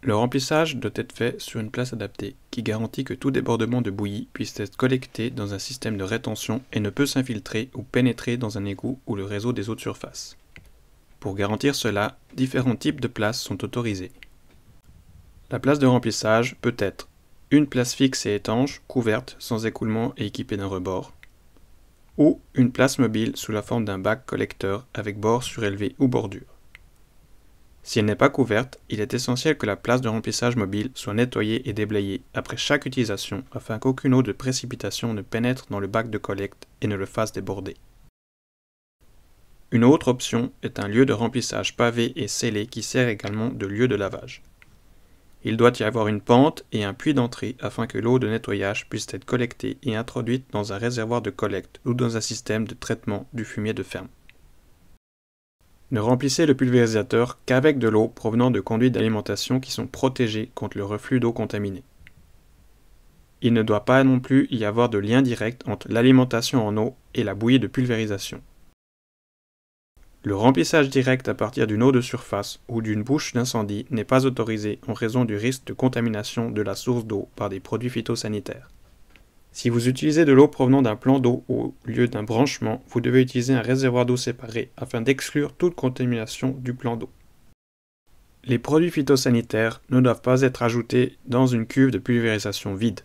Le remplissage doit être fait sur une place adaptée, qui garantit que tout débordement de bouillie puisse être collecté dans un système de rétention et ne peut s'infiltrer ou pénétrer dans un égout ou le réseau des eaux de surface. Pour garantir cela, différents types de places sont autorisés. La place de remplissage peut être une place fixe et étanche, couverte, sans écoulement et équipée d'un rebord, ou une place mobile sous la forme d'un bac collecteur avec bord surélevé ou bordure. Si elle n'est pas couverte, il est essentiel que la place de remplissage mobile soit nettoyée et déblayée après chaque utilisation afin qu'aucune eau de précipitation ne pénètre dans le bac de collecte et ne le fasse déborder. Une autre option est un lieu de remplissage pavé et scellé qui sert également de lieu de lavage. Il doit y avoir une pente et un puits d'entrée afin que l'eau de nettoyage puisse être collectée et introduite dans un réservoir de collecte ou dans un système de traitement du fumier de ferme. Ne remplissez le pulvérisateur qu'avec de l'eau provenant de conduites d'alimentation qui sont protégées contre le reflux d'eau contaminée. Il ne doit pas non plus y avoir de lien direct entre l'alimentation en eau et la bouillie de pulvérisation. Le remplissage direct à partir d'une eau de surface ou d'une bouche d'incendie n'est pas autorisé en raison du risque de contamination de la source d'eau par des produits phytosanitaires. Si vous utilisez de l'eau provenant d'un plan d'eau au lieu d'un branchement, vous devez utiliser un réservoir d'eau séparé afin d'exclure toute contamination du plan d'eau. Les produits phytosanitaires ne doivent pas être ajoutés dans une cuve de pulvérisation vide.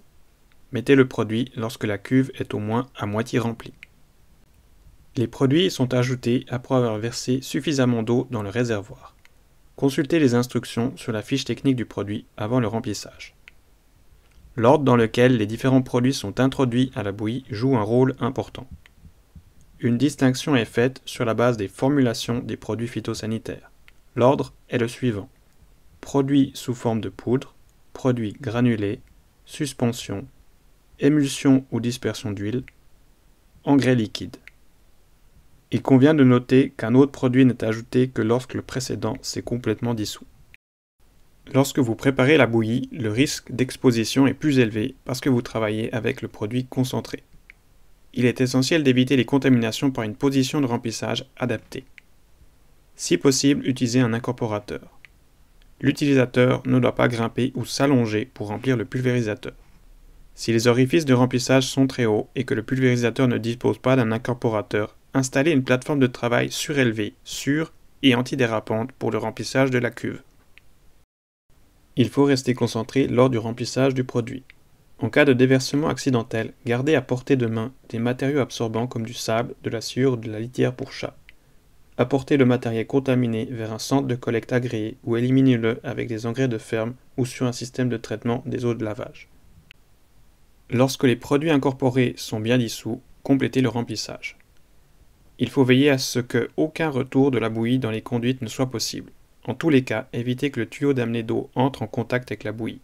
Mettez le produit lorsque la cuve est au moins à moitié remplie. Les produits sont ajoutés après avoir versé suffisamment d'eau dans le réservoir. Consultez les instructions sur la fiche technique du produit avant le remplissage. L'ordre dans lequel les différents produits sont introduits à la bouillie joue un rôle important. Une distinction est faite sur la base des formulations des produits phytosanitaires. L'ordre est le suivant: produits sous forme de poudre, produits granulés, suspension, émulsion ou dispersion d'huile, engrais liquide. Il convient de noter qu'un autre produit n'est ajouté que lorsque le précédent s'est complètement dissous. Lorsque vous préparez la bouillie, le risque d'exposition est plus élevé parce que vous travaillez avec le produit concentré. Il est essentiel d'éviter les contaminations par une position de remplissage adaptée. Si possible, utilisez un incorporateur. L'utilisateur ne doit pas grimper ou s'allonger pour remplir le pulvérisateur. Si les orifices de remplissage sont très hauts et que le pulvérisateur ne dispose pas d'un incorporateur, installez une plateforme de travail surélevée, sûre et antidérapante pour le remplissage de la cuve. Il faut rester concentré lors du remplissage du produit. En cas de déversement accidentel, gardez à portée de main des matériaux absorbants comme du sable, de la sciure ou de la litière pour chat. Apportez le matériel contaminé vers un centre de collecte agréé ou éliminez-le avec des engrais de ferme ou sur un système de traitement des eaux de lavage. Lorsque les produits incorporés sont bien dissous, complétez le remplissage. Il faut veiller à ce que aucun retour de la bouillie dans les conduites ne soit possible. En tous les cas, évitez que le tuyau d'amener d'eau entre en contact avec la bouillie.